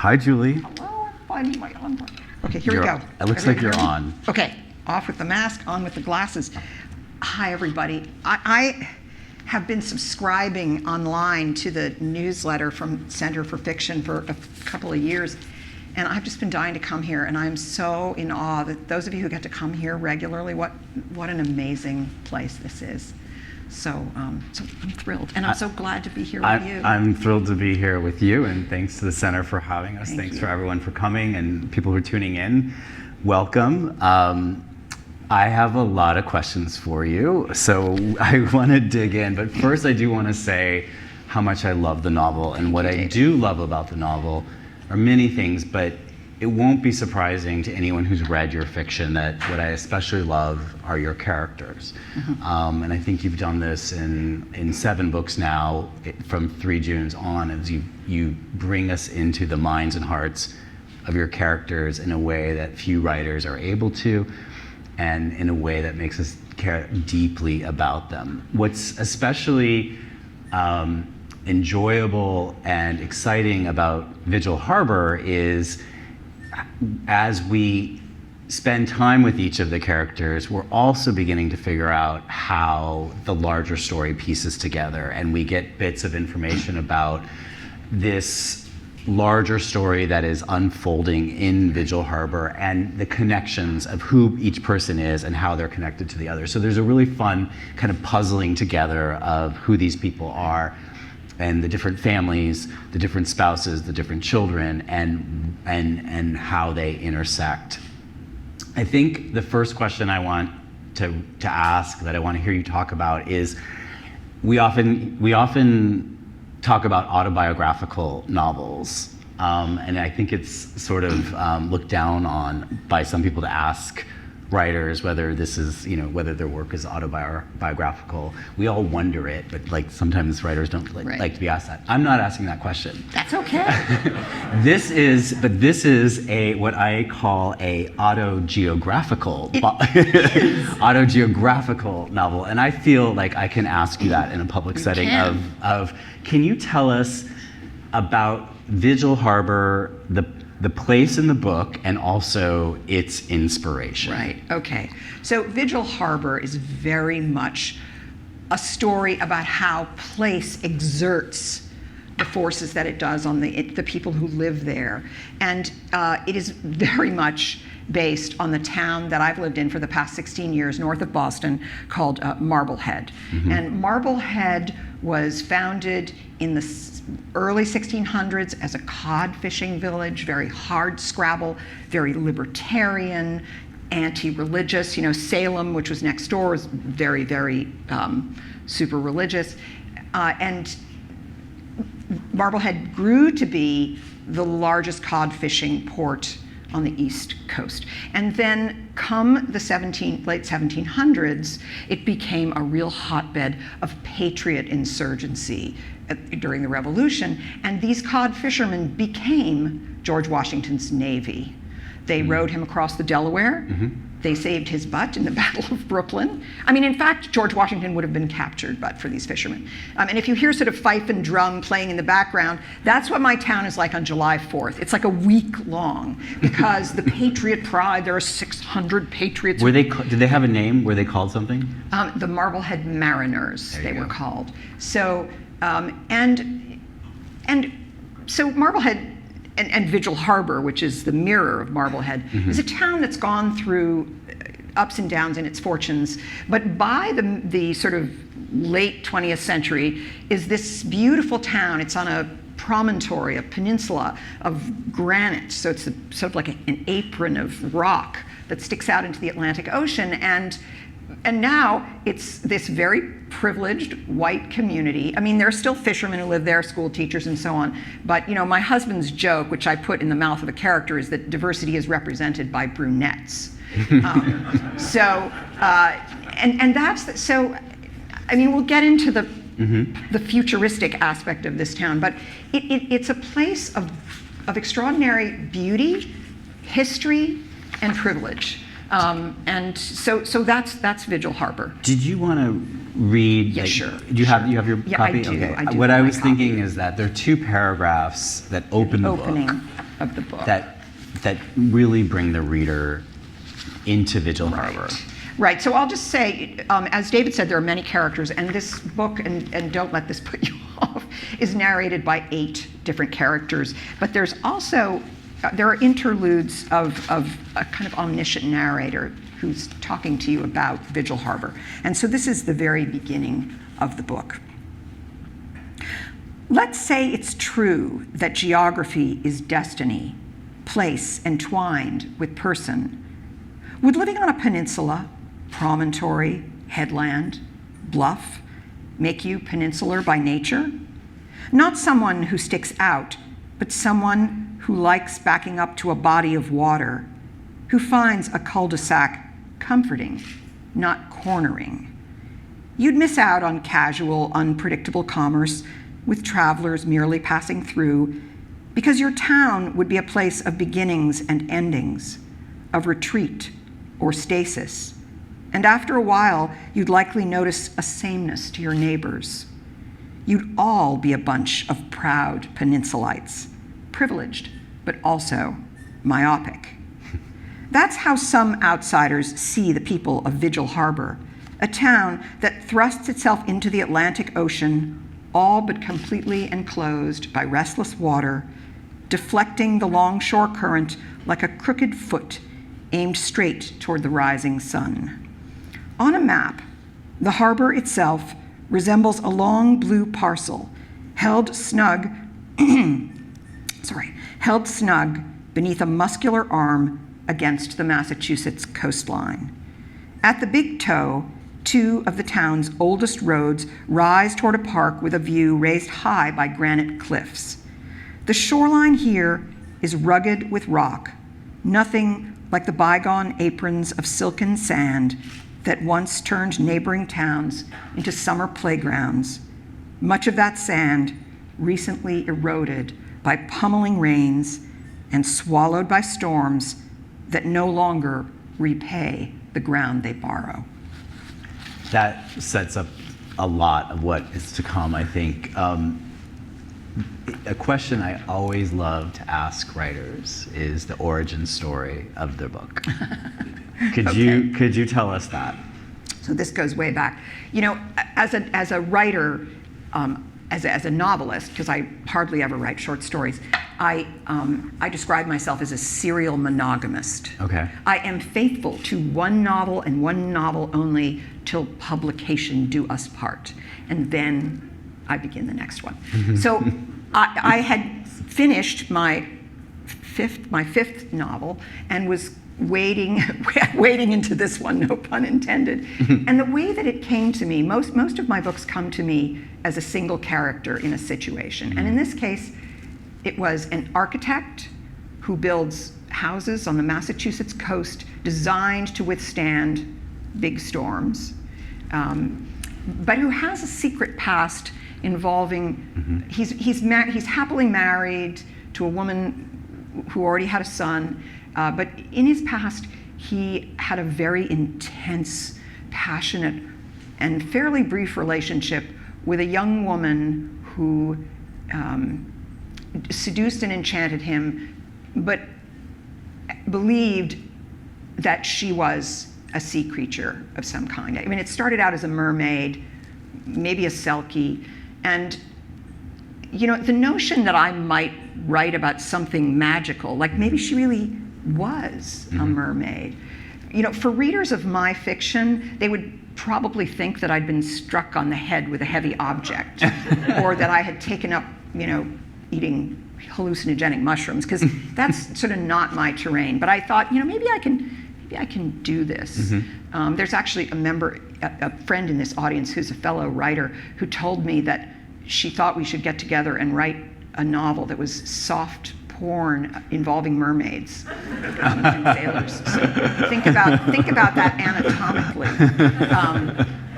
Hi, Julie. Hello, I'm finding my on. Okay, here we You're- go. It looks like you're on. Okay, off with the mask, on with the glasses. Hi, everybody. I have been subscribing online to the newsletter from Center for Fiction for a couple of years, and I've just been dying to come here, and I'm so in awe that those of you who get to come here regularly, what an amazing place this is. So I'm thrilled, and I'm so glad to be here with you. I'm thrilled to be here with you, and thanks to the Center for having us. Thanks for everyone for coming, and people who are tuning in. Welcome. I have a lot of questions for you, so I want to dig in. But first, I do want to say how much I love the novel, and what I do love about the novel are many things, but it won't be surprising to anyone who's read your fiction that what I especially love are your characters. Mm-hmm. And I think you've done this in 7 books now, from 3 Junes on, as you bring us into the minds and hearts of your characters in a way that few writers are able to, and in a way that makes us care deeply about them. What's especially enjoyable and exciting about Vigil Harbor is, as we spend time with each of the characters, we're also beginning to figure out how the larger story pieces together, and we get bits of information about this larger story that is unfolding in Vigil Harbor and the connections of who each person is and how they're connected to the other. So there's a really fun kind of puzzling together of who these people are, and the different families, the different spouses, the different children, and how they intersect. I think the first question I want to ask, that I want to hear you talk about, is we often talk about autobiographical novels, and I think it's sort of looked down on by some people to ask writers whether this is, whether their work is autobiographical. We all wonder it, but sometimes writers don't like to be asked that. I'm not asking that question. That's okay. This is a what I a autogeographical novel, and I feel like I can ask you that in a public setting of can you tell us about Vigil Harbor, the place in the book, and also its inspiration? Right, okay. So Vigil Harbor is very much a story about how place exerts the forces that it does on the people who live there. And it is very much based on the town that I've lived in for the past 16 years, north of Boston, called Marblehead. Mm-hmm. And Marblehead was founded in the early 1600s as a cod fishing village, very hard scrabble, very libertarian, anti-religious. Salem, which was next door, was very, very super religious. And Marblehead grew to be the largest cod fishing port on the East Coast. And then come the late 1700s, it became a real hotbed of patriot insurgency during the Revolution. And these cod fishermen became George Washington's Navy. They rowed him across the Delaware. Mm-hmm. They saved his butt in the Battle of Brooklyn. In fact, George Washington would have been captured but for these fishermen. And if you hear sort of fife and drum playing in the background, that's what my town is like on July 4th. It's like a week long because the Patriot Pride, there are 600 Patriots. Did they have a name? Were they called something? The Marblehead Mariners, they were called. So, so Marblehead, and Vigil Harbor, which is the mirror of Marblehead, mm-hmm. is a town that's gone through ups and downs in its fortunes. But by the sort of late 20th century is this beautiful town. It's on a promontory, a peninsula of granite. So it's sort of like an apron of rock that sticks out into the Atlantic Ocean. And now it's this very privileged white community. There are still fishermen who live there, school teachers and so on. But my husband's joke, which I put in the mouth of a character, is that diversity is represented by brunettes. We'll get into the futuristic aspect of this town, but it's a place of extraordinary beauty, history, and privilege. And so that's Vigil Harbor. Did you want to read? Yeah, sure. Do you have your copy? I do. Okay. I do what I was copy. thinking is that there are two paragraphs that open the book. of the book. That really bring the reader into Vigil Harbor. Right, so I'll just say, as David said, there are many characters, and this book, and don't let this put you off, is narrated by 8 different characters, but there's also, there are interludes of a kind of omniscient narrator who's talking to you about Vigil Harbor. And so this is the very beginning of the book. Let's say it's true that geography is destiny, place entwined with person. Would living on a peninsula, promontory, headland, bluff, make you peninsular by nature? Not someone who sticks out, but someone who likes backing up to a body of water, who finds a cul-de-sac comforting, not cornering. You'd miss out on casual, unpredictable commerce with travelers merely passing through, because your town would be a place of beginnings and endings, of retreat or stasis. And after a while, you'd likely notice a sameness to your neighbors. You'd all be a bunch of proud peninsulites, privileged, but also myopic. That's how some outsiders see the people of Vigil Harbor, a town that thrusts itself into the Atlantic Ocean, all but completely enclosed by restless water, deflecting the longshore current like a crooked foot aimed straight toward the rising sun. On a map, the harbor itself resembles a long blue parcel held snug beneath a muscular arm against the Massachusetts coastline. At the big toe, 2 of the town's oldest roads rise toward a park with a view raised high by granite cliffs. The shoreline here is rugged with rock, nothing like the bygone aprons of silken sand that once turned neighboring towns into summer playgrounds. Much of that sand recently eroded by pummeling rains and swallowed by storms that no longer repay the ground they borrow. That sets up a lot of what is to come, I think. A question I always love to ask writers is the origin story of their book. Could you tell us that? So this goes way back. You know, as a writer, as a novelist, because I hardly ever write short stories, I describe myself as a serial monogamist. Okay. I am faithful to one novel and one novel only till publication do us part, and then I begin the next one. So I had finished my fifth novel and was wading into this one, no pun intended. And the way that it came to me, most of my books come to me as a single character in a situation. And in this case, it was an architect who builds houses on the Massachusetts coast designed to withstand big storms, but who has a secret past involving, he's happily married to a woman who already had a son, but in his past, he had a very intense, passionate, and fairly brief relationship with a young woman who seduced and enchanted him, but believed that she was a sea creature of some kind. I mean, it started out as a mermaid, maybe a selkie, and you know, the notion that I might write about something magical, like maybe she really was a mermaid. You know, for readers of my fiction, they would probably think that I'd been struck on the head with a heavy object, or that I had taken up, you know, eating hallucinogenic mushrooms, because that's sort of not my terrain. But I thought, you know, maybe I can do this. There's actually a friend in this audience who's a fellow writer who told me that she thought we should get together and write a novel that was soft porn involving mermaids and sailors. So think about that anatomically.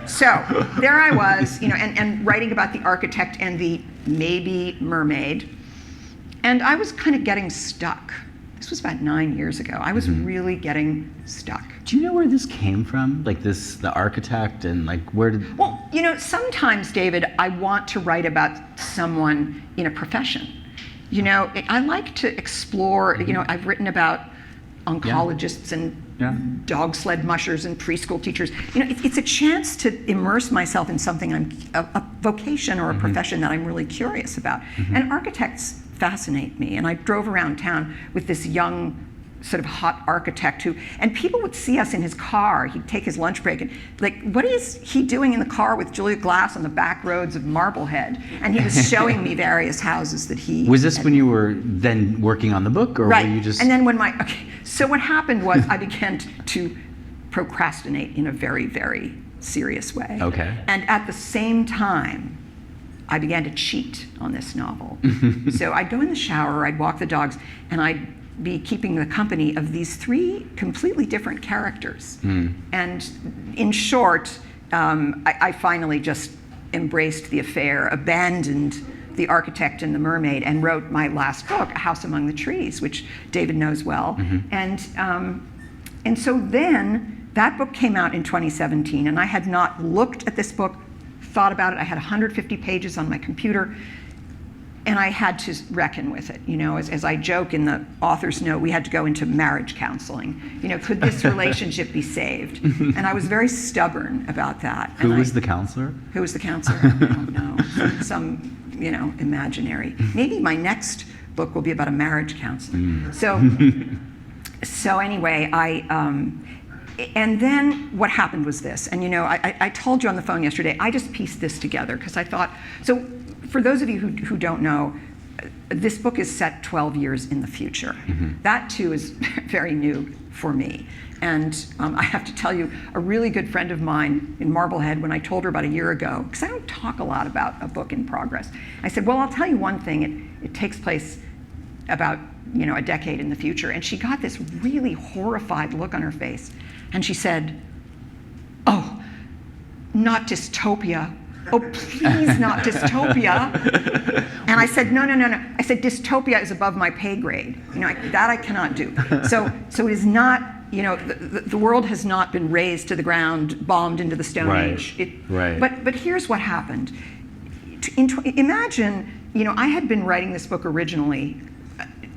So there I was, you know, and writing about the architect and the maybe mermaid, and I was kind of getting stuck. This was about 9 years ago. I was really getting stuck. Do you know where this came from? Like the architect, and like where did? Well, you know, sometimes, David, I want to write about someone in a profession. You know, I like to explore, you know, I've written about oncologists and dog sled mushers and preschool teachers. You know, it's a chance to immerse myself in something a vocation or a profession that I'm really curious about. And architects fascinate me. And I drove around town with this young, sort of hot architect and people would see us in his car. He'd take his lunch break and like, what is he doing in the car with Julia Glass on the back roads of Marblehead? And he was showing me various houses that he Was this when you were then working on the book, or right. were you just? And then so what happened was I began to procrastinate in a very, very serious way. Okay. And at the same time, I began to cheat on this novel. So I'd go in the shower, I'd walk the dogs, and I'd be keeping the company of these 3 completely different characters. And in short, I finally just embraced the affair, abandoned the architect and the mermaid, and wrote my last book, A House Among the Trees, which David knows well. And so then that book came out in 2017, and I had not looked at this book, thought about it. I had 150 pages on my computer, and I had to reckon with it. You know, as I joke in the author's note, we had to go into marriage counseling. You know, could this relationship be saved? And I was very stubborn about that. Who was the counselor? Who was the counselor? I don't know. Some, you know, imaginary. Maybe my next book will be about a marriage counselor. So anyway, and then what happened was this. And you know, I told you on the phone yesterday, I just pieced this together because I thought, so for those of you who don't know, this book is set 12 years in the future. That too is very new for me. And I have to tell you, a really good friend of mine in Marblehead, when I told her about a year ago, because I don't talk a lot about a book in progress, I said, well, I'll tell you one thing, it takes place about, you know, a decade in the future. And she got this really horrified look on her face. And she said, oh, not dystopia. Oh, please, not dystopia. And I said, no. I said, dystopia is above my pay grade. You know, that I cannot do. So it is not, you know, the world has not been razed to the ground, bombed into the Stone Age. But here's what happened. Imagine, you know, I had been writing this book originally,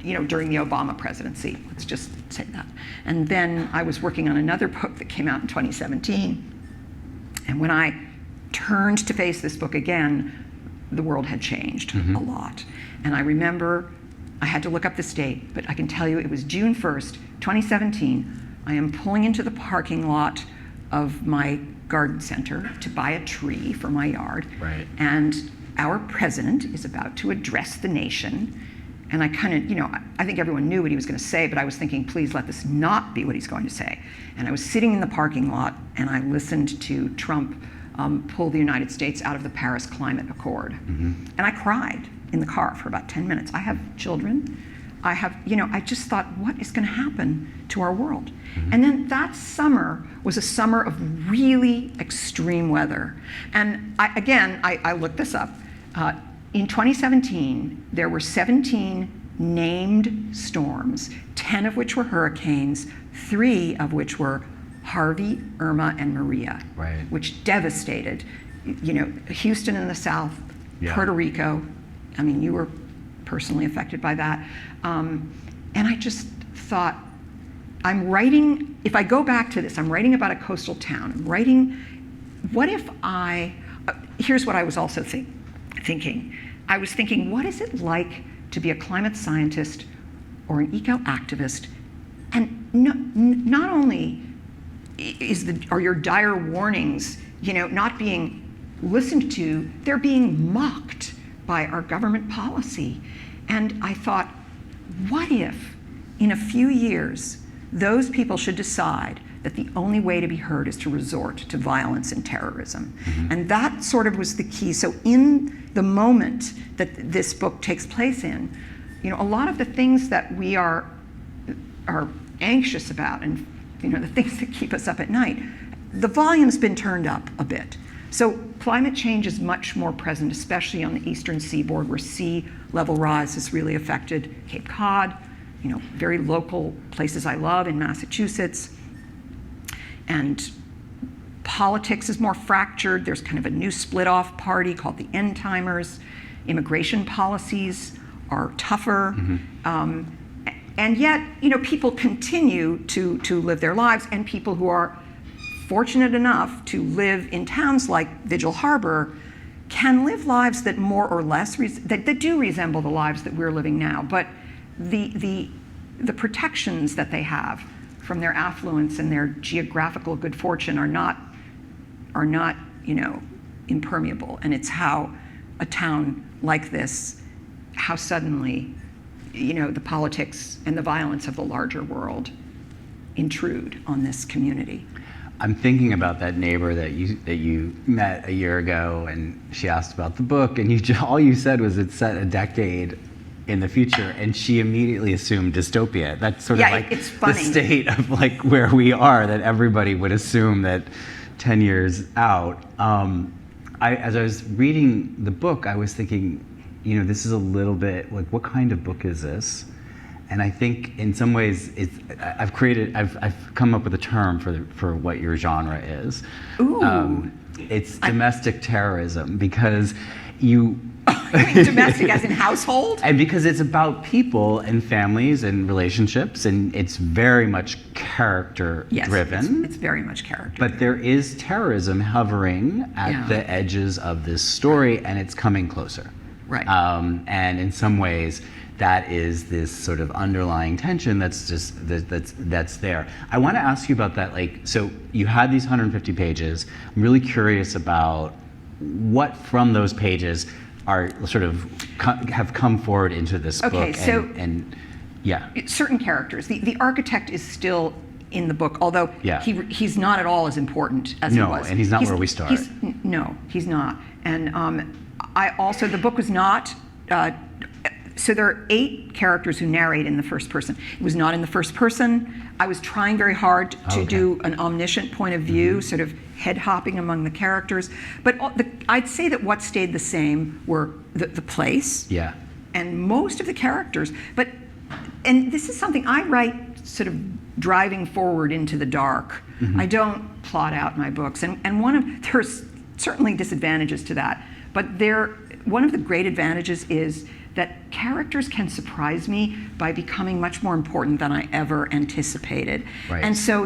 you know, during the Obama presidency. Let's just say that. And then I was working on another book that came out in 2017. And when I turned to face this book again, the world had changed a lot. And I remember I had to look up this date, but I can tell you it was June 1st, 2017. I am pulling into the parking lot of my garden center to buy a tree for my yard. And our president is about to address the nation. And I kind of, you know, I think everyone knew what he was going to say, but I was thinking, please let this not be what he's going to say. And I was sitting in the parking lot, and I listened to Trump pull the United States out of the Paris Climate Accord. And I cried in the car for about 10 minutes. I have children. I have, you know, I just thought, what is going to happen to our world? And then that summer was a summer of really extreme weather. And I looked this up. In 2017, there were 17 named storms, 10 of which were hurricanes, 3 of which were Harvey, Irma, and Maria, which devastated, you know, Houston in the south, Puerto Rico. I mean, you were personally affected by that. And I just thought, I'm writing, if I go back to this, I'm writing about a coastal town. I'm writing, what if here's what I was also thinking. I was thinking, what is it like to be a climate scientist or an eco-activist? And not only are your dire warnings, you know, not being listened to, they're being mocked by our government policy. And I thought, what if in a few years those people should decide that the only way to be heard is to resort to violence and terrorism? And that sort of was the key. So in the moment that this book takes place in, you know, a lot of the things that we are anxious about, and you know, the things that keep us up at night, the volume's been turned up a bit. So climate change is much more present, especially on the eastern seaboard, where sea level rise has really affected Cape Cod, you know, very local places I love in Massachusetts. And politics is more fractured. There's kind of a new split-off party called the End Timers. Immigration policies are tougher. And yet, people continue to live their lives, and people who are fortunate enough to live in towns like Vigil Harbor can live lives that more or less that do resemble the lives that we're living now. But the protections that they have from their affluence and their geographical good fortune are not impermeable. And it's how a town like this, how suddenly the politics and the violence of the larger world intrude on this community. I'm thinking about that neighbor that you met a year ago, and she asked about the book, and all you said was it's set a decade in the future, and she immediately assumed dystopia. That's sort of like it's funny. The state of like where we are, that everybody would assume that 10 years out. As I was reading the book, I was thinking, this is a little bit like, what kind of book is this? And I think in some ways, I've come up with a term for what your genre is. Ooh. It's domestic terrorism, because you. Domestic as in household? And because it's about people and families and relationships, and it's very much character driven. It's very much character. But there is terrorism hovering at the edges of this story, and it's coming closer. Right. And in some ways, that is this sort of underlying tension that's there. I want to ask you about that. So you had these 150 pages. I'm really curious about what from those pages are sort of have come forward into this book. And certain characters. The architect is still in the book, although he's not at all as important as he was. No, and he's not where we start. No, he's not. And the book was not. So there are 8 characters who narrate in the first person. It was not in the first person. I was trying very hard to do an omniscient point of view, sort of head hopping among the characters. But I'd say that what stayed the same were the place and most of the characters. And this is something I write sort of driving forward into the dark. I don't plot out my books. And there's certainly disadvantages to that. But one of the great advantages is that characters can surprise me by becoming much more important than I ever anticipated. Right. And so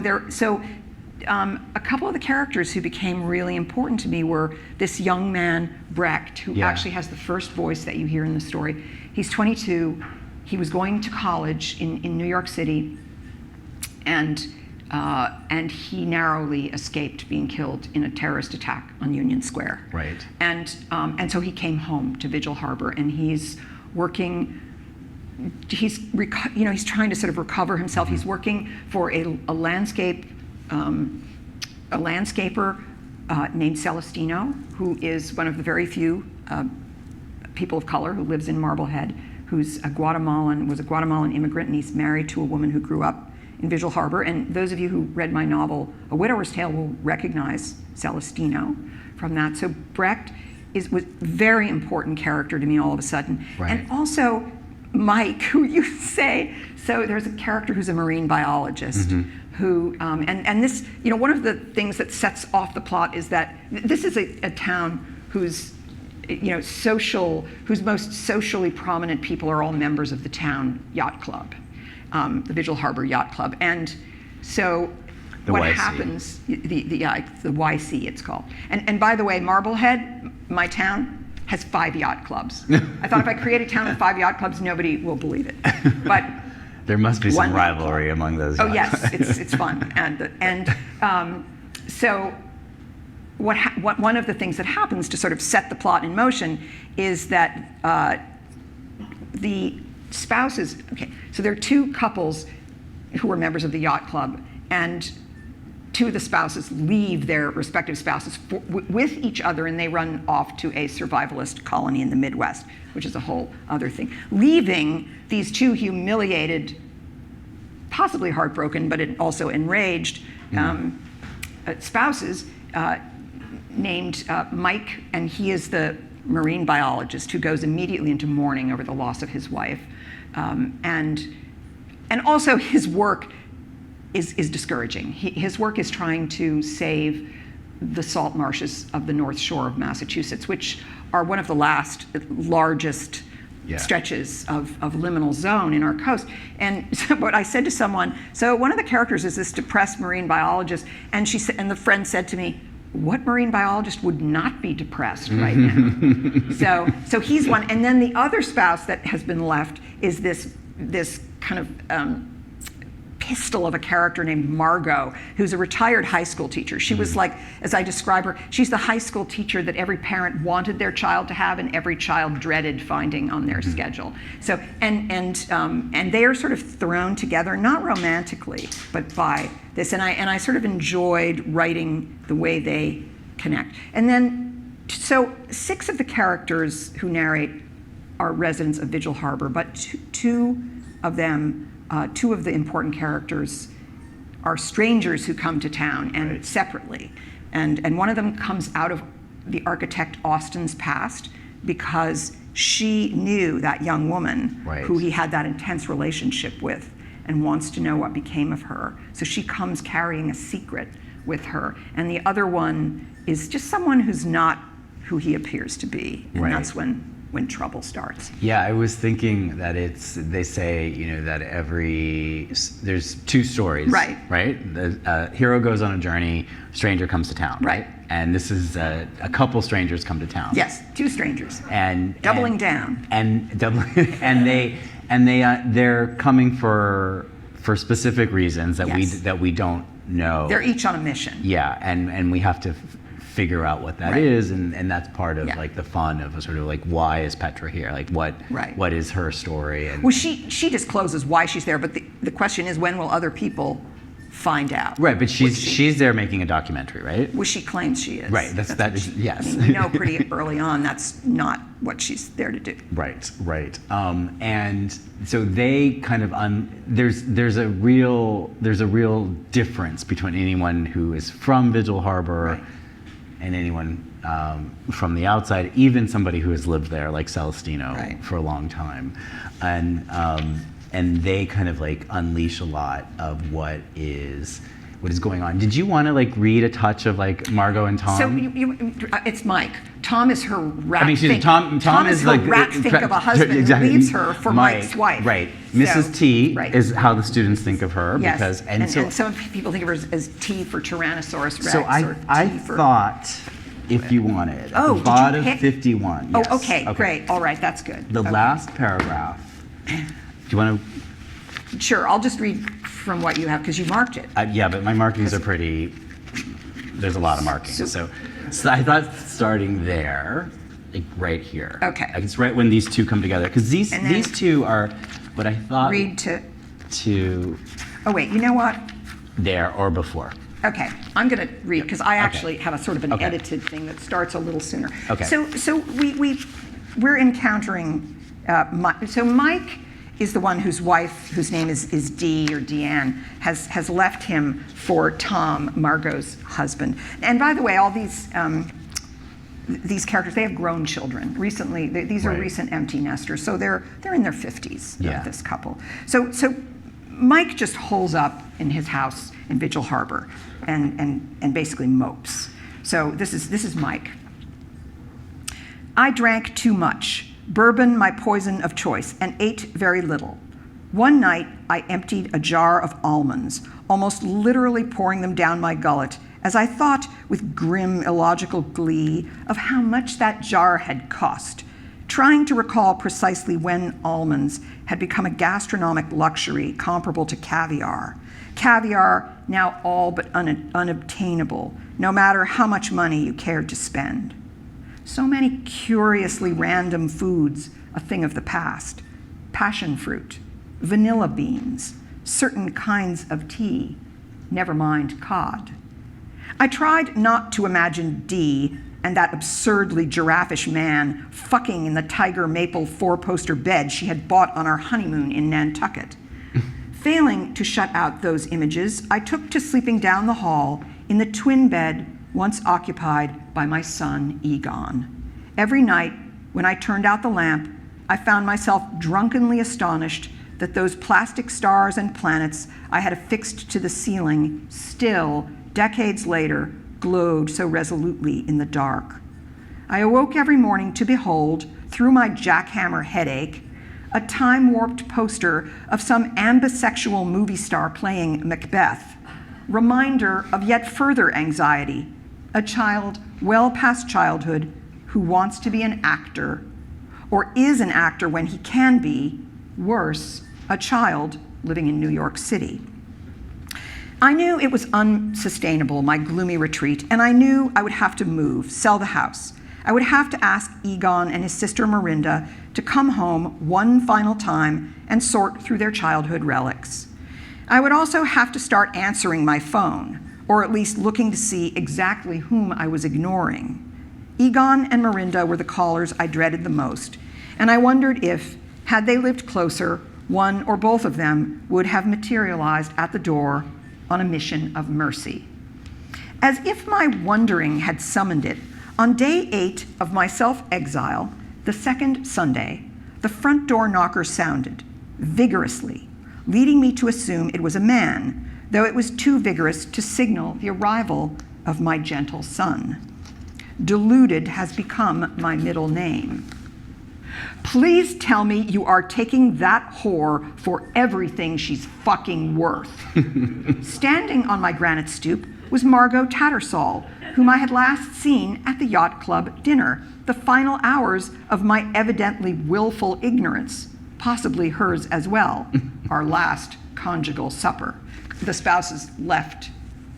a couple of the characters who became really important to me were this young man, Brecht, who actually has the first voice that you hear in the story. He's 22. He was going to college in New York City, and he narrowly escaped being killed in a terrorist attack on Union Square. Right. And so he came home to Vigil Harbor, and he's working. He's trying to sort of recover himself. He's working for a landscaper named Celestino, who is one of the very few people of color who lives in Marblehead, who's was a Guatemalan immigrant, and he's married to a woman who grew up in Vigil Harbor. And those of you who read my novel, A Widower's Tale, will recognize Celestino from that. So Brecht was a very important character to me all of a sudden. Right. And also Mike, who you say, so there's a character who's a marine biologist who, and this, one of the things that sets off the plot is that this is a town whose most socially prominent people are all members of the town yacht club. The Vigil Harbor Yacht Club. And so what YC. happens, the YC it's called. And by the way, Marblehead, my town, has 5 yacht clubs. I thought if I create a town with 5 yacht clubs, nobody will believe it. But there must be some rivalry among those. Oh yes, it's fun. So one of the things that happens to sort of set the plot in motion is that the spouses, so there are 2 couples who are members of the yacht club, and 2 of the spouses leave their respective spouses with each other, and they run off to a survivalist colony in the Midwest, which is a whole other thing, leaving these 2 humiliated, possibly heartbroken, but also enraged spouses named Mike, and he is the marine biologist who goes immediately into mourning over the loss of his wife. And also his work is discouraging. His work is trying to save the salt marshes of the North Shore of Massachusetts, which are one of the largest stretches of liminal zone in our coast. And so what I said to someone, so one of the characters is this depressed marine biologist, and she said, and the friend said to me, what marine biologist would not be depressed right now? So he's one. And then the other spouse that has been left is this kind of pistol of a character named Margot, who's a retired high school teacher. She was like, as I describe her, she's the high school teacher that every parent wanted their child to have and every child dreaded finding on their schedule. So and they are sort of thrown together, not romantically, but by this. And I sort of enjoyed writing the way they connect. And then, so 6 of the characters who narrate are residents of Vigil Harbor, but two of the important characters are strangers who come to town and separately. And one of them comes out of the architect Austin's past because she knew that young woman who he had that intense relationship with and wants to know what became of her. So she comes carrying a secret with her. And the other one is just someone who's not who he appears to be. And that's when trouble starts. Yeah, I was thinking that they say, that there's 2 stories. Right? The hero goes on a journey, stranger comes to town. Right. And this is a couple strangers come to town. Yes, 2 strangers. And doubling down. And they're coming for specific reasons that we don't know. They're each on a mission. Yeah, and we have to figure out what that is, and that's part of like the fun of a sort of like, why is Petra here? Like what is her story? And well, she discloses why she's there, but the question is, when will other people find out? Right, but she's there making a documentary, right? Well, she claims she is. Right, yes. I mean, we know pretty early on that's not what she's there to do. Right. And so they kind of there's a real difference between anyone who is from Vigil Harbor and anyone from the outside, even somebody who has lived there, like Celestino, for a long time, and they kind of like unleash a lot of what is going on. Did you want to like read a touch of like Margot and Tom? So it's Mike. Tom is her rat. I mean, Tom is her like rat think of a husband who leaves her for Mike's wife. Right. Mrs. T is how the students think of her. Yes. Because and some people think of her as T for Tyrannosaurus Rex. So I thought, if you wanted, at the bottom of 51. Yes. Oh, okay, great. All right, that's good. The last paragraph. Do you want to? Sure, I'll just read from what you have because you marked it. Yeah, but my markings are pretty. There's a lot of markings. So I thought starting there, like right here. Okay. Like it's right when these 2 come together, because these 2 are what I thought. Read to. Oh wait, you know what? There or before. Okay, I'm going to read because I actually have a sort of an edited thing that starts a little sooner. Okay. So we're encountering Mike. So Mike is the one whose wife, whose name is Dee or Deanne, has left him for Tom, Margot's husband. And by the way, all these characters, they have grown children. Recently, these are recent empty nesters, so they're in their 50s. This couple. So Mike just holes up in his house in Vigil Harbor and basically mopes. So this is Mike. I drank too much, bourbon my poison of choice, and ate very little. One night, I emptied a jar of almonds, almost literally pouring them down my gullet, as I thought with grim, illogical glee of how much that jar had cost, trying to recall precisely when almonds had become a gastronomic luxury comparable to caviar. Caviar now all but unobtainable, no matter how much money you cared to spend. So many curiously random foods, a thing of the past. Passion fruit, vanilla beans, certain kinds of tea, never mind cod. I tried not to imagine Dee and that absurdly giraffish man fucking in the tiger maple 4-poster bed she had bought on our honeymoon in Nantucket. Failing to shut out those images, I took to sleeping down the hall in the twin bed once occupied by my son, Egon. Every night, when I turned out the lamp, I found myself drunkenly astonished that those plastic stars and planets I had affixed to the ceiling still, decades later, glowed so resolutely in the dark. I awoke every morning to behold, through my jackhammer headache, a time-warped poster of some ambisexual movie star playing Macbeth, reminder of yet further anxiety, a child well past childhood who wants to be an actor, or is an actor when he can be, worse, a child living in New York City. I knew it was unsustainable, my gloomy retreat, and I knew I would have to move, sell the house. I would have to ask Egon and his sister Marinda to come home one final time and sort through their childhood relics. I would also have to start answering my phone, or at least looking to see exactly whom I was ignoring. Egon and Marinda were the callers I dreaded the most, and I wondered if, had they lived closer, one or both of them would have materialized at the door on a mission of mercy. As if my wondering had summoned it, on day 8 of my self-exile, the second Sunday, the front door knocker sounded, vigorously, leading me to assume it was a man, though it was too vigorous to signal the arrival of my gentle son. Deluded has become my middle name. Please tell me you are taking that whore for everything she's fucking worth. Standing on my granite stoop was Margot Tattersall, whom I had last seen at the yacht club dinner, the final hours of my evidently willful ignorance, possibly hers as well, our last conjugal supper. The spouses left,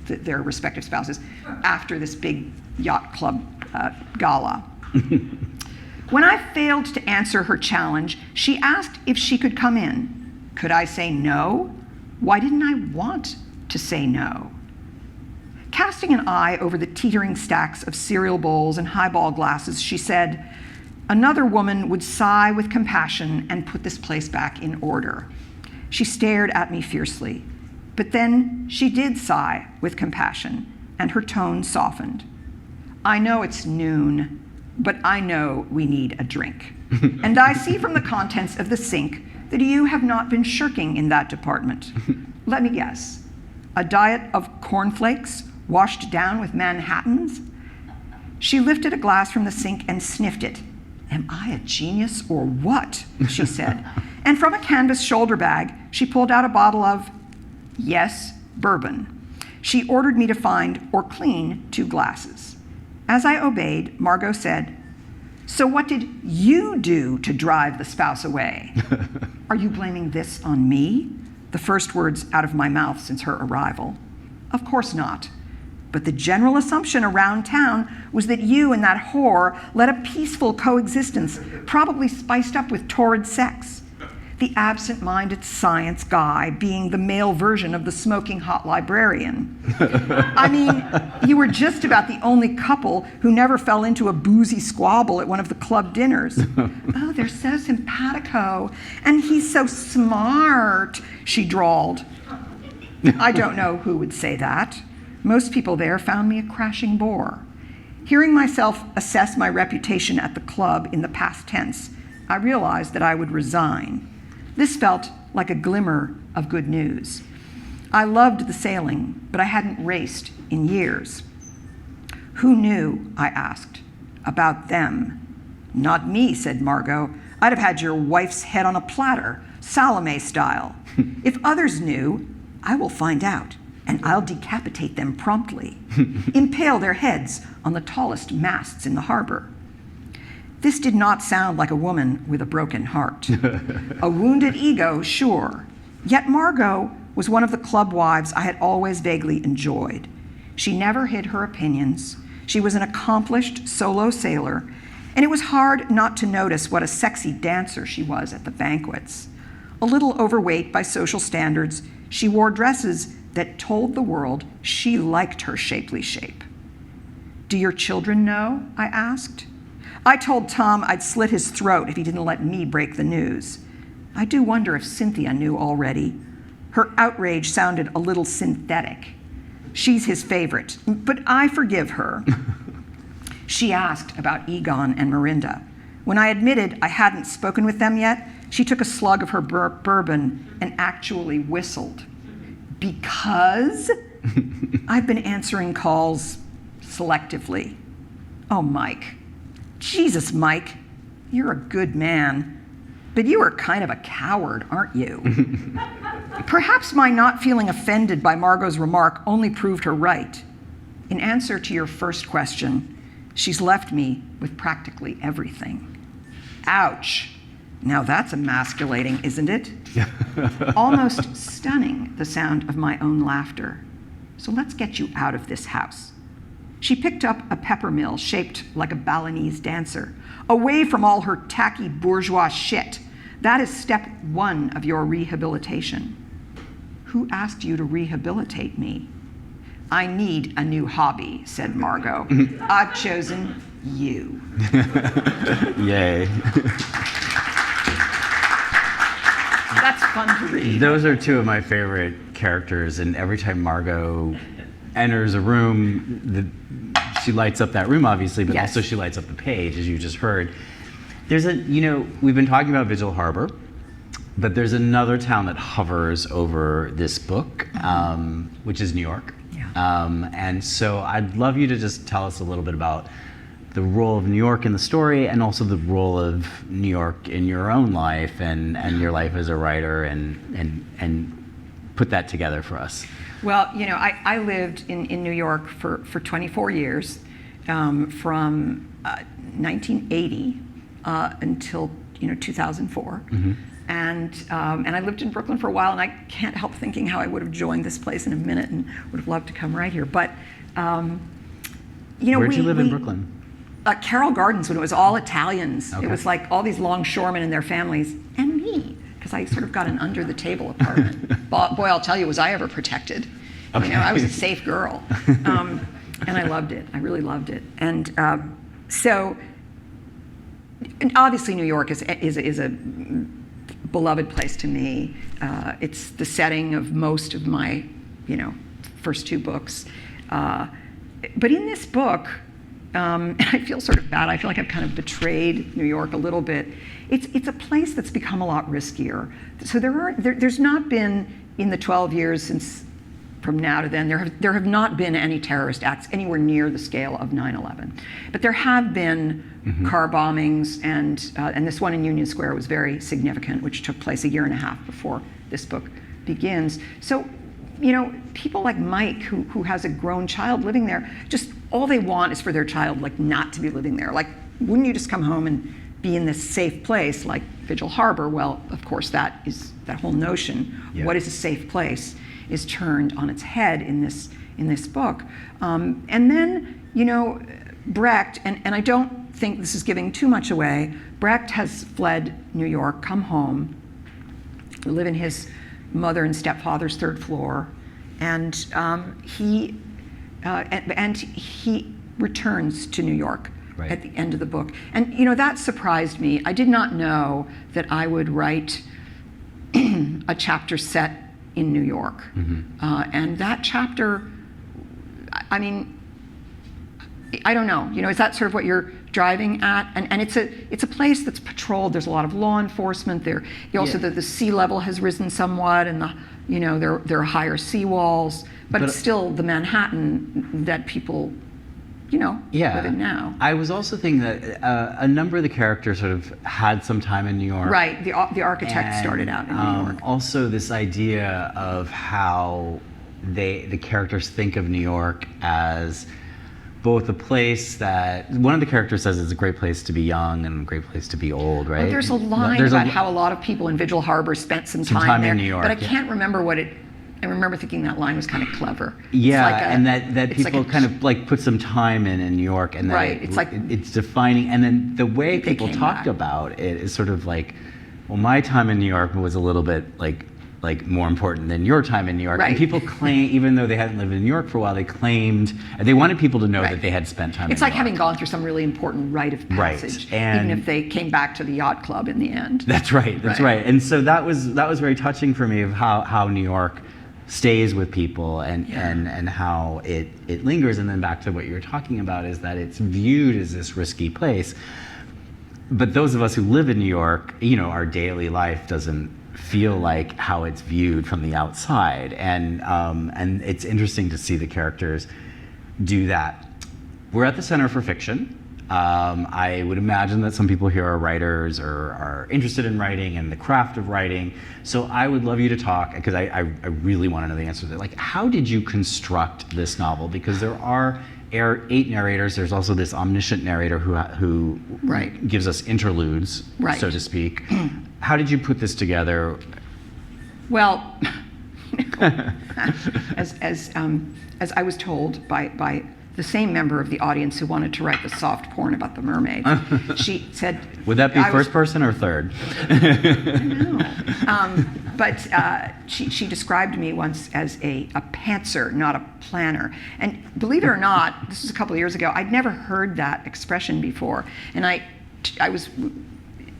their respective spouses, after this big yacht club gala. When I failed to answer her challenge, she asked if she could come in. Could I say no? Why didn't I want to say no? Casting an eye over the teetering stacks of cereal bowls and highball glasses, she said, "Another woman would sigh with compassion and put this place back in order." She stared at me fiercely, but then she did sigh with compassion, and her tone softened. "I know it's noon, but I know we need a drink. And I see from the contents of the sink that you have not been shirking in that department. Let me guess, a diet of cornflakes washed down with Manhattans?" She lifted a glass from the sink and sniffed it. "Am I a genius or what?" she said. And from a canvas shoulder bag, she pulled out a bottle of, yes, bourbon. She ordered me to find or clean 2 glasses. As I obeyed, Margot said, "So what did you do to drive the spouse away?" "Are you blaming this on me?" The first words out of my mouth since her arrival. "Of course not. But the general assumption around town was that you and that whore led a peaceful coexistence, probably spiced up with torrid sex. The absent-minded science guy being the male version of the smoking hot librarian. I mean, you were just about the only couple who never fell into a boozy squabble at one of the club dinners." "Oh, they're so simpatico, and he's so smart," she drawled. I don't know who would say that. Most people there found me a crashing bore. Hearing myself assess my reputation at the club in the past tense, I realized that I would resign. This felt like a glimmer of good news. I loved the sailing, but I hadn't raced in years. "Who knew," I asked, "about them?" "Not me," said Margot. "I'd have had your wife's head on a platter, Salome style. If others knew, I will find out, and I'll decapitate them promptly. Impale their heads on the tallest masts in the harbor." This did not sound like a woman with a broken heart. A wounded ego, sure. Yet Margot was one of the club wives I had always vaguely enjoyed. She never hid her opinions. She was an accomplished solo sailor, and it was hard not to notice what a sexy dancer she was at the banquets. A little overweight by social standards, she wore dresses that told the world she liked her shapely shape. "Do your children know?" I asked. I told Tom I'd slit his throat if he didn't let me break the news. I do wonder if Cynthia knew already. Her outrage sounded a little synthetic. She's his favorite, but I forgive her. She asked about Egon and Marinda. When I admitted I hadn't spoken with them yet, she took a slug of her bourbon and actually whistled. "Because?" I've been answering calls selectively. "Oh, Mike. Jesus, Mike. You're a good man, but you are kind of a coward, aren't you? Perhaps my not feeling offended by Margot's remark only proved her right. In answer to your first question, she's left me with practically everything. Ouch. Now that's emasculating, isn't it? Almost stunning, the sound of my own laughter. So let's get you out of this house. She picked up a peppermill shaped like a Balinese dancer. Away from all her tacky bourgeois shit. That is step 1 of your rehabilitation. Who asked you to rehabilitate me? I need a new hobby, said Margot. I've chosen you. Yay. That's fun to read. Those are two of my favorite characters, and every time Margot enters a room, she lights up that room, obviously, but Yes. also she lights up the page, as you just heard. We've been talking about Vigil Harbor, but there's another town that hovers over this book, which is New York. Yeah. And so I'd love you to just tell us a little bit about the role of New York in the story, and also the role of New York in your own life and your life as a writer, and put that together for us. Well, I lived in New York for 24 years, from 1980 until 2004. Mm-hmm. And I lived in Brooklyn for a while, and I can't help thinking how I would have joined this place in a minute and would have loved to come right here. But Where'd you live in Brooklyn? Carroll Gardens, when it was all Italians. Okay. It was like all these longshoremen and their families, and me, because I sort of got an under-the-table apartment. Boy, I'll tell you, was I ever protected. Okay. I was a safe girl. And I loved it. I really loved it. And so, obviously, New York is a beloved place to me. It's the setting of most of my, first 2 books. But in this book, and I feel sort of bad. I feel like I've kind of betrayed New York a little bit. It's a place that's become a lot riskier. So there's not been, in the 12 years since from now to then, there have not been any terrorist acts anywhere near the scale of 9/11. But there have been car bombings, and this one in Union Square was very significant, which took place a year and a half before this book begins. So, people like Mike, who has a grown child living there, just all they want is for their child, not to be living there. Wouldn't you just come home and be in this safe place like Vigil Harbor? Well, of course, that whole notion, Yeah. what is a safe place, is turned on its head in this book. And then, Brecht, and I don't think this is giving too much away, Brecht has fled New York, come home, live in his mother and stepfather's 3rd floor, and he returns to New York Right. at the end of the book. And that surprised me. I did not know that I would write a chapter set in New York. Mm-hmm. And that chapter, I mean, I don't know. Is that sort of what you're driving at? And it's a place that's patrolled. There's a lot of law enforcement there. Also, Yeah. the sea level has risen somewhat, and there are higher seawalls, but it's still the Manhattan that people live in now. I was also thinking that a number of the characters sort of had some time in New York. Right. The architect started out in New York. Also, this idea of how the characters think of New York as both a place that one of the characters says it's a great place to be young and a great place to be old, right? Well, there's a line about how a lot of people in Vigil Harbor spent some time there, in New York, but I can't remember what it. I remember thinking that line was kind of clever. Yeah, and that people kind of put some time in New York, and that Right, it's defining. And then the way They people came talked back. about it is sort of well, my time in New York was a little bit more important than your time in New York. Right. And people claim, even though they hadn't lived in New York for a while, they wanted people to know Right. that they had spent time. It's in like New having York. gone through some really important rite of Right, passage, and- even if they came back to the yacht club in the end. That's right. That's Right. right. And so that was very touching for me of how New York stays with people and how it lingers. And then back to what you were talking about is that it's viewed as this risky place. But those of us who live in New York, our daily life doesn't feel like how it's viewed from the outside. And it's interesting to see the characters do that. We're at the Center for Fiction. I would imagine that some people here are writers or are interested in writing and the craft of writing. So I would love you to talk, because I really want to know the answer to that. Like, how did you construct this novel? Because there are 8 narrators. There's also this omniscient narrator who Right. gives us interludes, Right. so to speak. How did you put this together? Well, as I was told by the same member of the audience who wanted to write the soft porn about the mermaid, she said, Would that be first person or third? But she described me once as a pantser, not a planner. And believe it or not, this was a couple of years ago, I'd never heard that expression before. And I was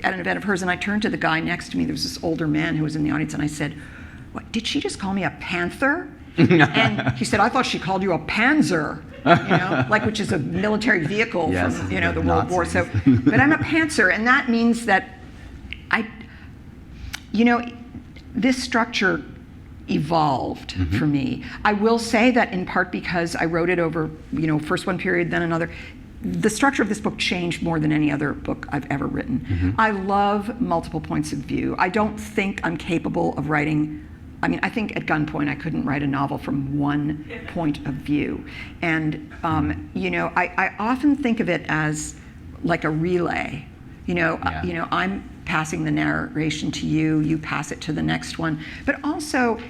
at an event of hers, and I turned to the guy next to me. There was this older man who was in the audience, and I said, "What, did she just call me a panther?" And he said, "I thought she called you a panzer," like, which is a military vehicle Yes, from the World War. Nazis. So, but I'm a pantser, and that means that this structure evolved for me. I will say that in part because I wrote it over, first one period, then another. The structure of this book changed more than any other book I've ever written. I love multiple points of view. I don't think I'm capable of writing. I think at gunpoint I couldn't write a novel from one point of view. And, I often think of it as like a relay. I'm passing the narration to you, you pass it to the next one. But also,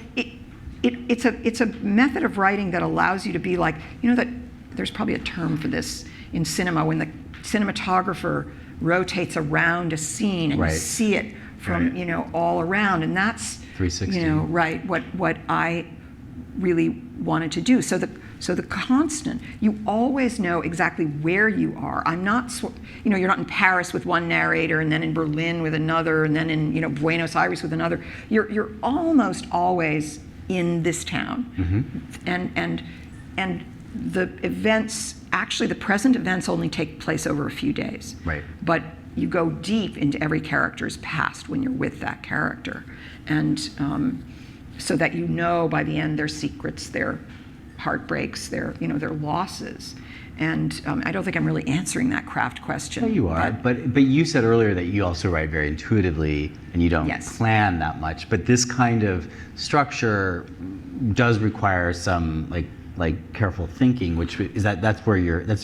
it's a method of writing that allows you to be like, that there's probably a term for this in cinema, when the cinematographer rotates around a scene and Right. you see it from, all around. And that's, 360. right, what I really wanted to do. So the constant, you always know exactly where you are. I'm not, you're not in Paris with one narrator and then in Berlin with another and then in, Buenos Aires with another. You're almost always in this town. And the events, actually the present events only take place over a few days. Right. But you go deep into every character's past when you're with that character. And so that by the end their secrets, their heartbreaks, their losses. And I don't think I'm really answering that craft question. No, you are. But you said earlier that you also write very intuitively and you don't Yes. plan that much. But this kind of structure does require some like careful thinking, which is that's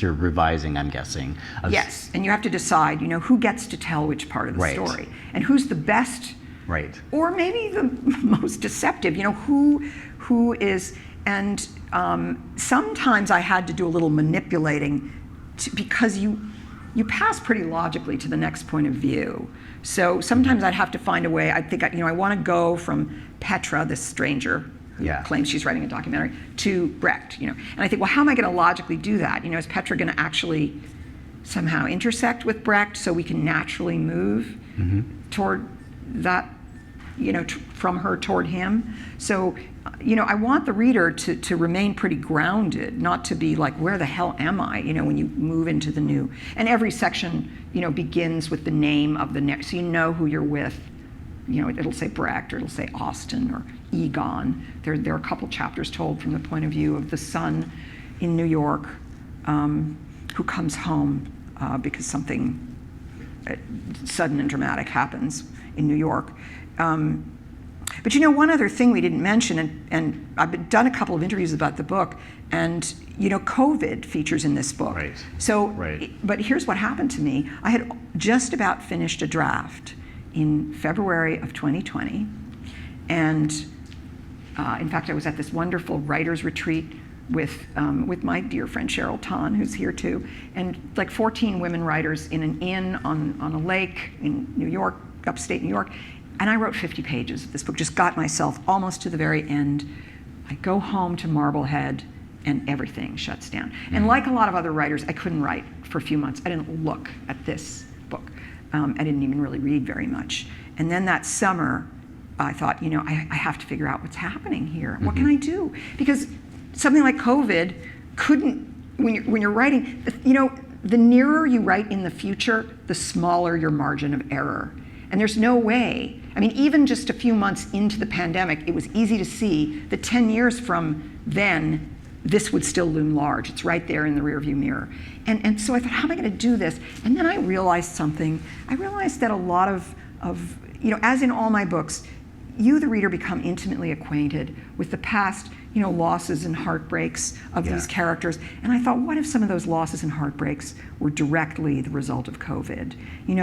your revising, I'm guessing. Yes, and you have to decide, who gets to tell which part of the Right. story, and who's the best, Right. or maybe the most deceptive. Who is, and sometimes I had to do a little manipulating, because you pass pretty logically to the next point of view. So sometimes I'd have to find a way. I think I want to go from Petra, this stranger who claims she's writing a documentary, to Brecht, and I think, well, how am I going to logically do that? Is Petra going to actually somehow intersect with Brecht so we can naturally move toward that, from her toward him? So, I want the reader to remain pretty grounded, not to be like, where the hell am I, when you move into the new. And every section, begins with the name of the next, so you know who you're with. It'll say Brecht, or it'll say Austin, or Egon. There are a couple chapters told from the point of view of the son in New York who comes home because something sudden and dramatic happens in New York. But one other thing we didn't mention, and I've done a couple of interviews about the book, and COVID features in this book. Right. So, Right. But here's what happened to me. I had just about finished a draft in February of 2020, and in fact, I was at this wonderful writers' retreat with my dear friend Cheryl Tan, who's here too, and like 14 women writers in an inn on a lake in New York, upstate New York, and I wrote 50 pages of this book, just got myself almost to the very end. I go home to Marblehead, and everything shuts down. And like a lot of other writers, I couldn't write for a few months. I didn't look at this book. I didn't even really read very much. And then that summer, I thought, I have to figure out what's happening here. What can I do? Because something like COVID couldn't, when you're writing, the nearer you write in the future, the smaller your margin of error. And there's no way, even just a few months into the pandemic, it was easy to see that 10 years from then, this would still loom large. It's right there in the rearview mirror. And so I thought, how am I going to do this? And then I realized something. I realized that a lot of as in all my books, you, the reader, become intimately acquainted with the past, losses and heartbreaks of these characters. And I thought, what if some of those losses and heartbreaks were directly the result of COVID?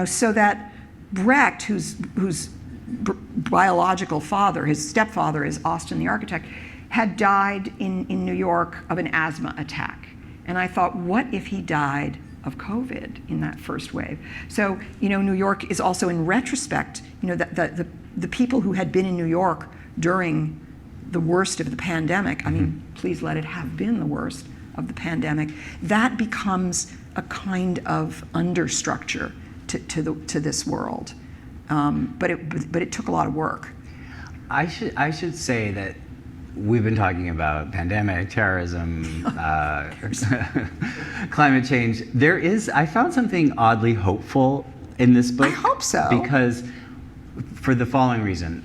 So that Brecht, whose biological father, his stepfather is Austin the architect, had died in New York of an asthma attack. And I thought, what if he died of COVID in that first wave? So, New York is also, in retrospect, the people who had been in New York during the worst of the pandemic, I mean, please let it have been the worst of the pandemic, that becomes a kind of understructure to this world. But it took a lot of work. I should say that we've been talking about pandemic, terrorism, climate change. I found something oddly hopeful in this book. I hope so. Because, for the following reason,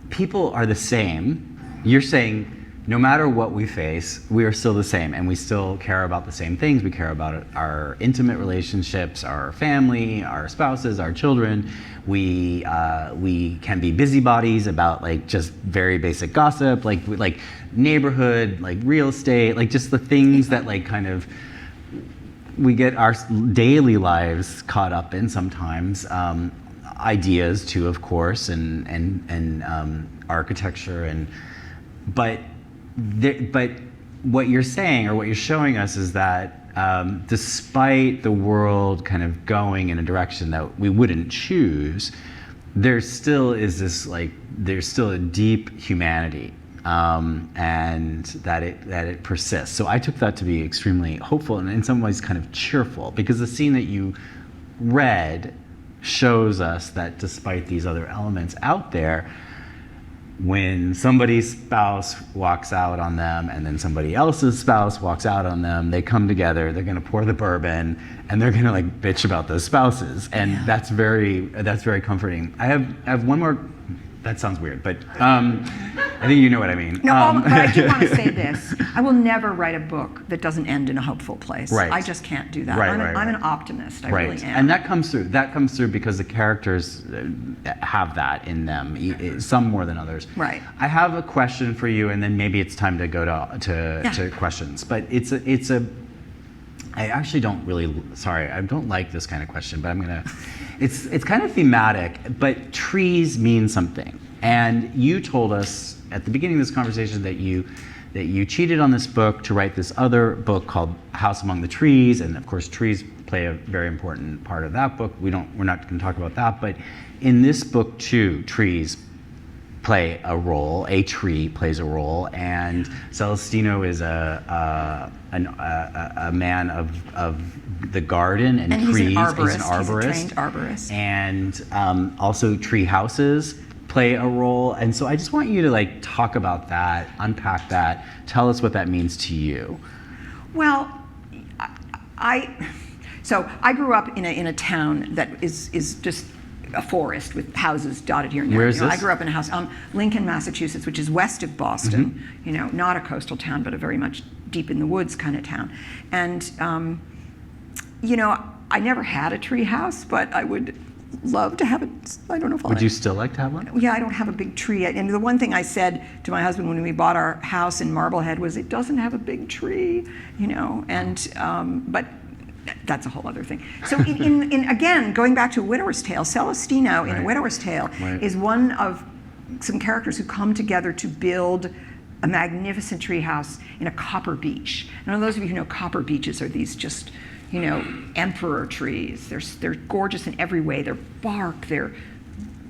people are the same. You're saying, no matter what we face, we are still the same, and we still care about the same things. We care about our intimate relationships, our family, our spouses, our children. We can be busybodies about just very basic gossip, like neighborhood, like real estate, just the things that kind of we get our daily lives caught up in sometimes. Ideas too, of course, and architecture but what you're saying, or what you're showing us, is that despite the world kind of going in a direction that we wouldn't choose, there still is this there's still a deep humanity, and that it persists. So I took that to be extremely hopeful and in some ways kind of cheerful, because the scene that you read shows us that despite these other elements out there, when somebody's spouse walks out on them and then somebody else's spouse walks out on them, they come together, they're going to pour the bourbon, and they're going to bitch about those spouses. And that's very comforting. I have one more. That sounds weird, but I think you know what I mean. No, but I do want to say this. I will never write a book that doesn't end in a hopeful place. Right. I just can't do that. Right, I'm an optimist. I really am. And that comes through. That comes through because the characters have that in them, some more than others. Right. I have a question for you, and then maybe it's time to go to questions. But I actually don't really. Sorry, I don't like this kind of question, but I'm gonna. It's kind of thematic, but trees mean something. And you told us at the beginning of this conversation that you cheated on this book to write this other book called House Among the Trees, and of course trees play a very important part of that book. We're not going to talk about that, but in this book too, trees play a role. A tree plays a role, and Celestino is a man of the garden and trees. He's an arborist. He's an arborist. He's a trained arborist. And also tree houses play a role. And so I just want you to talk about that, unpack that, tell us what that means to you. Well, I grew up in a town that is just a forest with houses dotted here and there. Where is this? I grew up in a house, Lincoln, Massachusetts, which is west of Boston. Mm-hmm. Not a coastal town, but a very much deep in the woods kind of town. And I never had a tree house, but I would love to have it. I don't know if Would you still like to have one? Yeah, I don't have a big tree. And the one thing I said to my husband when we bought our house in Marblehead was, it doesn't have a big tree, but that's a whole other thing. So in again, going back to A Widower's Tale, Celestino in A Widower's Tale is one of some characters who come together to build a magnificent treehouse in a copper beech. Now, those of you who know copper beeches are these just, emperor trees. They're gorgeous in every way. Their bark, their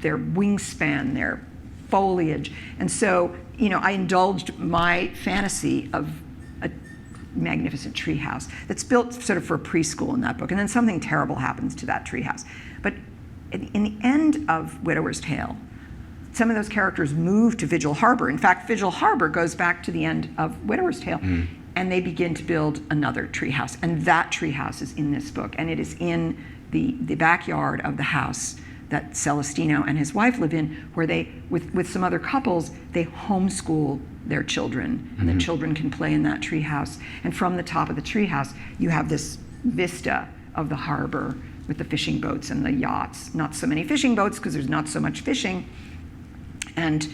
wingspan, their foliage. And so, I indulged my fantasy of a magnificent treehouse that's built sort of for a preschool in that book. And then something terrible happens to that treehouse. But in the end of Widower's Tale, some of those characters move to Vigil Harbor. In fact, Vigil Harbor goes back to the end of Widower's Tale. Mm. And they begin to build another treehouse. And that treehouse is in this book. And it is in the backyard of the house that Celestino and his wife live in, where they, with some other couples, they homeschool their children, and the children can play in that treehouse. And from the top of the treehouse, you have this vista of the harbor with the fishing boats and the yachts. Not so many fishing boats because there's not so much fishing. And,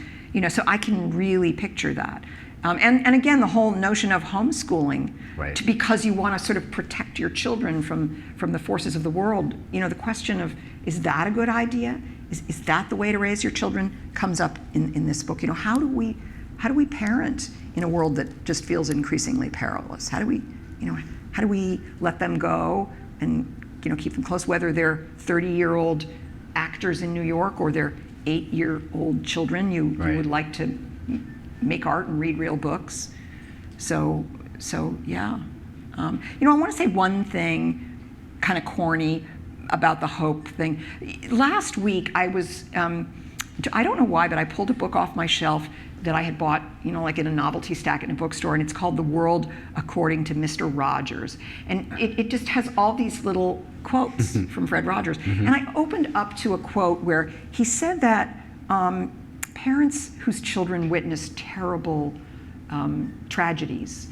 so I can really picture that. And again, the whole notion of homeschooling, right, because you want to sort of protect your children from the forces of the world. The question of, is that a good idea? Is that the way to raise your children? Comes up in this book. How do we parent in a world that just feels increasingly perilous? How do we let them go and keep them close, whether they're 30-year-old actors in New York or they're 8-year-old children you would like to make art and read real books. So yeah. I want to say one thing, kind of corny, about the hope thing. Last week I was, I don't know why, but I pulled a book off my shelf that I had bought, like in a novelty stack in a bookstore, and it's called The World According to Mr. Rogers. And it just has all these little quotes from Fred Rogers. And I opened up to a quote where he said that parents whose children witness terrible tragedies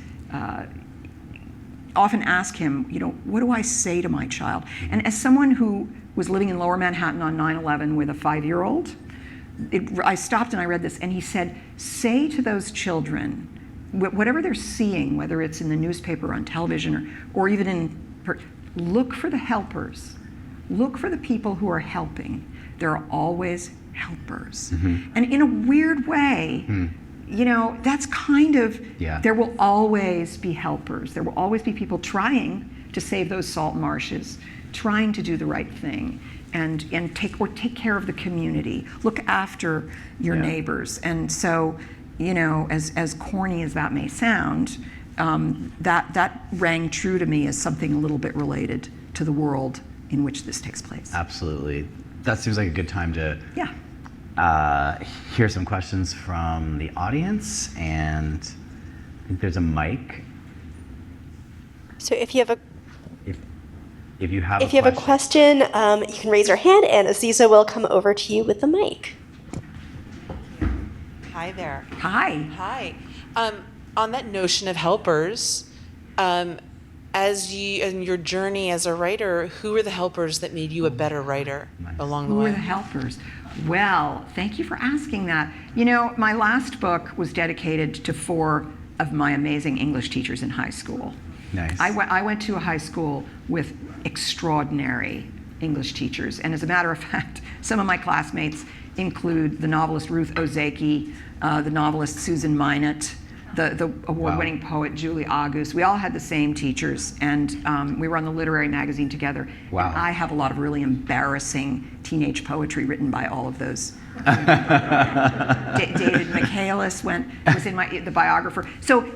often ask him, what do I say to my child? And as someone who was living in Lower Manhattan on 9/11 with a 5-year-old, I stopped and I read this, and he said, say to those children, whatever they're seeing, whether it's in the newspaper or on television or even look for the helpers. Look for the people who are helping. There are always helpers. And in a weird way, that's kind of, there will always be helpers. There will always be people trying to save those salt marshes, trying to do the right thing. And take care of the community. Look after your neighbors. And so, as corny as that may sound, that rang true to me as something a little bit related to the world in which this takes place. Absolutely. That seems like a good time to hear some questions from the audience. And I think there's a mic. So if you have a If you have a question, you can raise your hand, and Aziza will come over to you with the mic. Hi there. Hi. Hi. On that notion of helpers, as you in your journey as a writer, who were the helpers that made you a better writer along the Who way? are the helpers? Well, thank you for asking that. My last book was dedicated to 4 of my amazing English teachers in high school. Nice. I went to a high school with extraordinary English teachers. And as a matter of fact, some of my classmates include the novelist Ruth Ozeki, the novelist Susan Minot, the award-winning poet Julie August. We all had the same teachers, and we were on the literary magazine together. Wow. And I have a lot of really embarrassing teenage poetry written by all of those. David Michaelis was in the biographer. So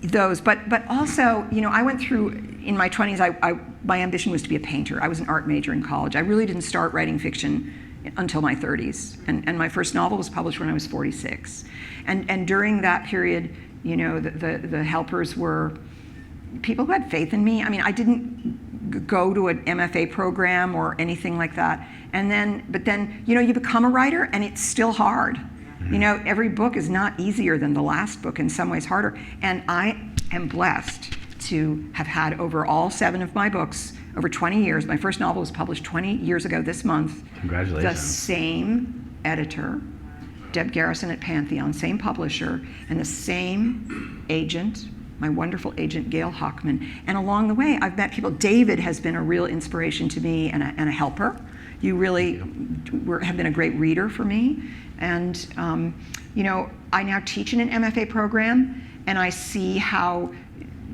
those, but also, I went through, in my 20s, my ambition was to be a painter. I was an art major in college. I really didn't start writing fiction until my 30s. And my first novel was published when I was 46. And during that period, the helpers were people who had faith in me. I mean, I didn't go to an MFA program or anything like that. But then, you become a writer, and it's still hard. Every book is not easier than the last book, in some ways harder. And I am blessed to have had, over all 7 of my books, over 20 years. My first novel was published 20 years ago this month. Congratulations. The same editor, Deb Garrison at Pantheon, same publisher, and the same agent, my wonderful agent, Gail Hockman. And along the way, I've met people. David has been a real inspiration to me and a helper. You really have been a great reader for me. And, I now teach in an MFA program, and I see how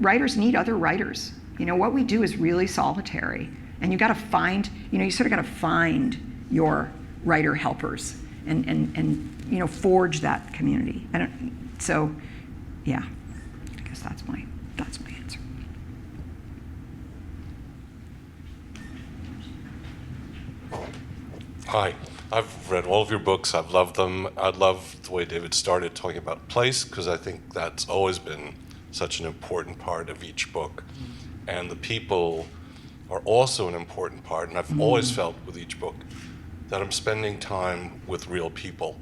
writers need other writers. What we do is really solitary, and you got to find, you sort of got to find your writer helpers and forge that community. I guess that's my answer. Hi, I've read all of your books. I've loved them. I love the way David started talking about place, because I think that's always been such an important part of each book. And the people are also an important part. And I've always felt with each book, that I'm spending time with real people.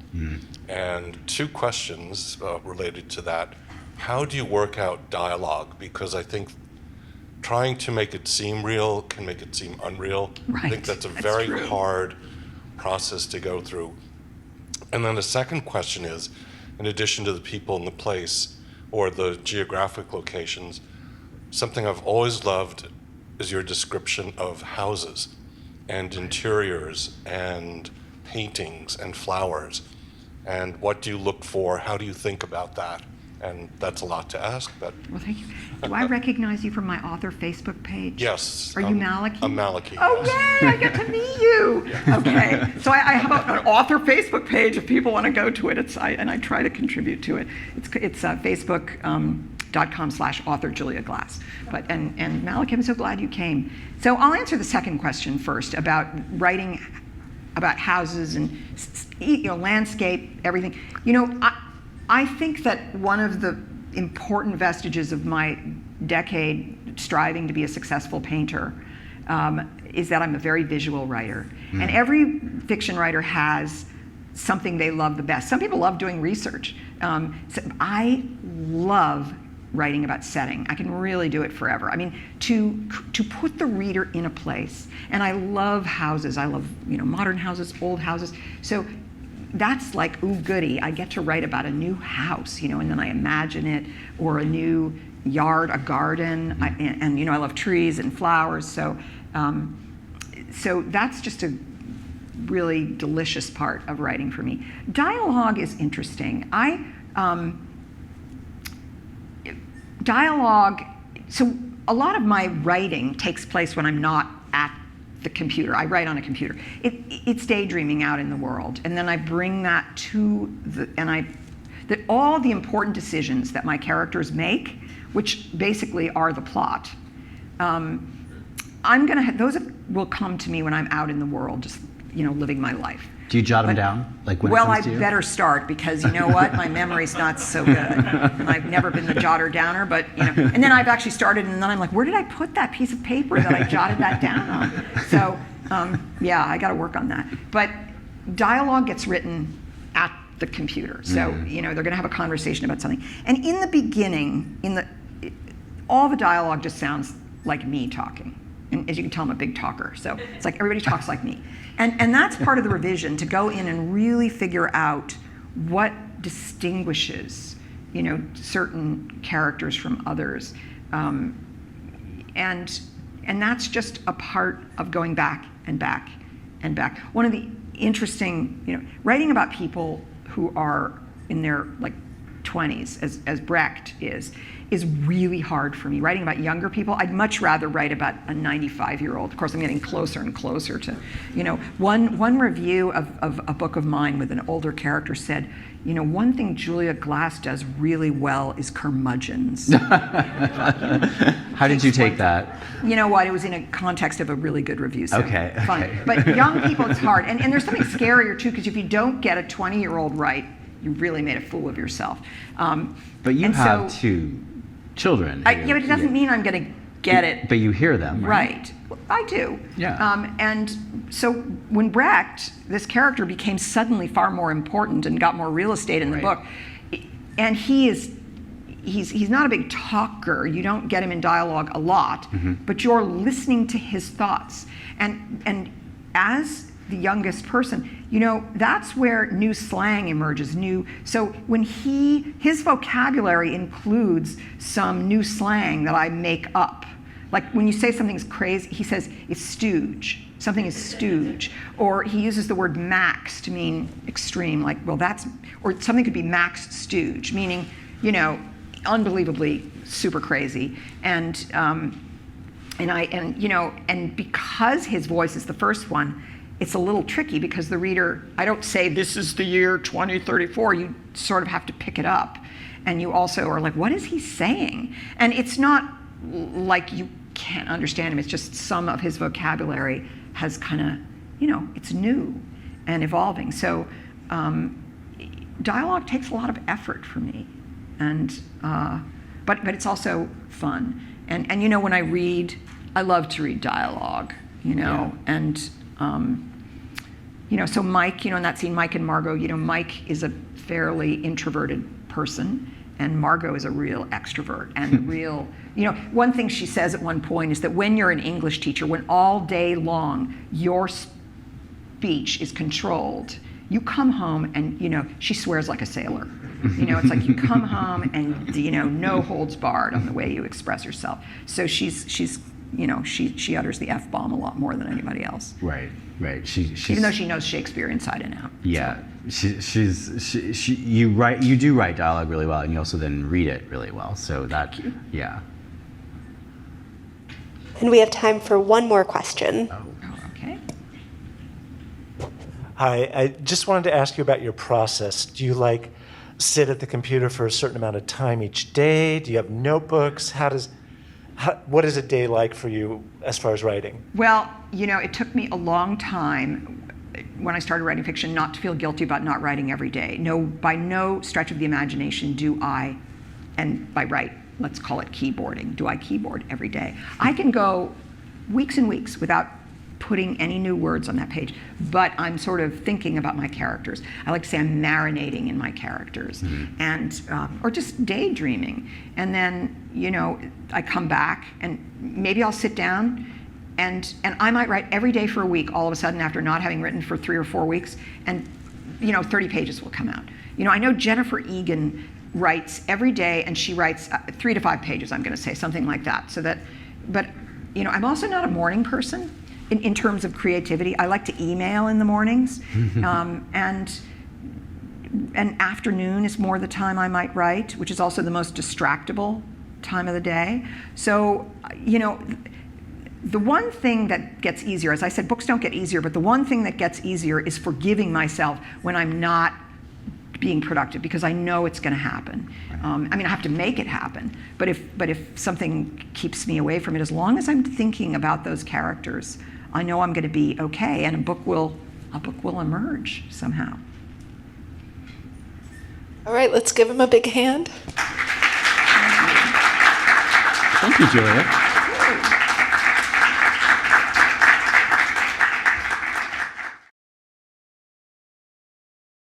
And two questions related to that. How do you work out dialogue? Because I think trying to make it seem real can make it seem unreal. Right. I think that's a That's very true. hard process to go through. And then the second question is, in addition to the people and the place or the geographic locations, something I've always loved is your description of houses and interiors and paintings and flowers. And what do you look for? How do you think about that? And that's a lot to ask, but Well, thank you. Do I recognize you from my author Facebook page? yes. Are you Maliki? I'm Maliki. Oh, yes. yay, I get to meet you. Okay, so I have an author Facebook page. If people want to go to it, and I try to contribute to it. It's facebook.com/author Julia Glass. And Maliki, I'm so glad you came. So I'll answer the second question first about writing about houses and landscape, everything. I think that one of the important vestiges of my decade striving to be a successful painter is that I'm a very visual writer. And every fiction writer has something they love the best. Some people love doing research. So I love writing about setting. I can really do it forever. I mean, to put the reader in a place. And I love houses. I love modern houses, old houses. So that's like, ooh, goody. I get to write about a new house, and then I imagine it, or a new yard, a garden, and I love trees and flowers. So that's just a really delicious part of writing for me. Dialogue is interesting. So a lot of my writing takes place when I'm not at the computer. I write on a computer. It's daydreaming out in the world, and then I bring that to all the important decisions that my characters make, which basically are the plot. Those will come to me when I'm out in the world, just living my life. Do you jot them down? Like when it Well, comes I to you? better start, because you know what? My memory's not so good. And I've never been the jotter downer, but and then I've actually started, and then I'm like, where did I put that piece of paper that I jotted that down on? So yeah, I got to work on that. But dialogue gets written at the computer, so they're going to have a conversation about something. And in the beginning, all the dialogue just sounds like me talking. And as you can tell, I'm a big talker, so it's like everybody talks like me. And that's part of the revision, to go in and really figure out what distinguishes, certain characters from others. And that's just a part of going back and back and back. One of the interesting, writing about people who are in their 20s, as Brecht is really hard for me. Writing about younger people, I'd much rather write about a 95-year-old. Of course, I'm getting closer and closer to, one review of a book of mine with an older character said, one thing Julia Glass does really well is curmudgeons. How did you take that? You know what? It was in a context of a really good review. So Okay. fine. But young people, it's hard. And there's something scarier, too, because if you don't get a 20-year-old right, you really made a fool of yourself. But you have two children. Yeah, but it doesn't mean I'm going to get it. But you hear them, Right. I do. Yeah. And so when Brecht, this character, became suddenly far more important and got more real estate in the book, and he's not a big talker. You don't get him in dialogue a lot, but you're listening to his thoughts. And as the youngest person, that's where new slang emerges. So when his vocabulary includes some new slang that I make up. Like when you say something's crazy, he says it's stooge. Something is stooge. Or he uses the word max to mean extreme. Or something could be max stooge, meaning, unbelievably super crazy. And because his voice is the first one, it's a little tricky, because the reader, I don't say this is the year 2034. You sort of have to pick it up. And you also are like, what is he saying? And it's not like you can't understand him. It's just some of his vocabulary has kind of, it's new and evolving. So dialogue takes a lot of effort for me. And but it's also fun. And when I read, I love to read dialogue, and So Mike, in that scene, Mike and Margot, Mike is a fairly introverted person, and Margot is a real extrovert and a real, one thing she says at one point is that when you're an English teacher, when all day long your speech is controlled, you come home and, she swears like a sailor. It's like you come home and, no holds barred on the way you express yourself. So she utters the F-bomb a lot more than anybody else. Right. She's, even though she knows Shakespeare inside and out. Yeah, you do write dialogue really well, and you also then read it really well. So that, yeah. And we have time for one more question. Oh, okay. Hi, I just wanted to ask you about your process. Do you sit at the computer for a certain amount of time each day? Do you have notebooks? What is a day like for you as far as writing? Well, it took me a long time when I started writing fiction not to feel guilty about not writing every day. No, by no stretch of the imagination do I, and by write, let's call it keyboarding, do I keyboard every day. I can go weeks and weeks without putting any new words on that page, but I'm sort of thinking about my characters. I like to say I'm marinating in my characters, and or just daydreaming. And then, I come back and maybe I'll sit down and I might write every day for a week all of a sudden after not having written for 3 or 4 weeks, and 30 pages will come out. I know Jennifer Egan writes every day, and she writes 3 to 5 pages, I'm going to say, something like that. But I'm also not a morning person. In terms of creativity, I like to email in the mornings, and afternoon is more the time I might write, which is also the most distractible time of the day. So, the one thing that gets easier, as I said, books don't get easier, but the one thing that gets easier is forgiving myself when I'm not being productive, because I know it's going to happen. I have to make it happen, but if something keeps me away from it, as long as I'm thinking about those characters, I know I'm going to be okay, and a book will emerge somehow. All right, let's give him a big hand. Thank you, Julia.